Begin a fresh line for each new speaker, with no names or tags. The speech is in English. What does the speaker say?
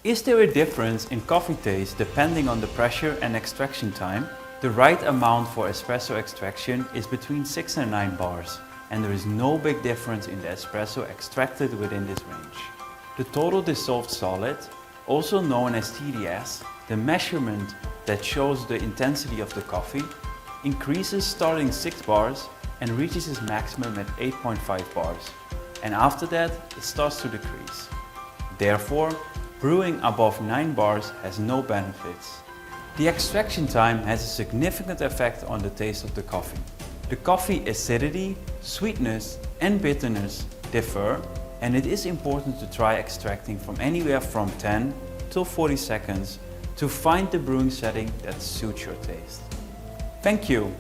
Is there a difference in coffee taste depending on the pressure and extraction time? The right amount for espresso extraction is between 6 and 9 bars, and there is no big difference in the espresso extracted within this range. The total dissolved solid, also known as TDS, the measurement that shows the intensity of the coffee, increases starting 6 bars and reaches its maximum at 8.5 bars, and after that it starts to decrease. Therefore, brewing above 9 bars has no benefits. The extraction time has a significant effect on the taste of the coffee. The coffee acidity, sweetness and bitterness differ, and it is important to try extracting from anywhere from 10 till 40 seconds to find the brewing setting that suits your taste. Thank you!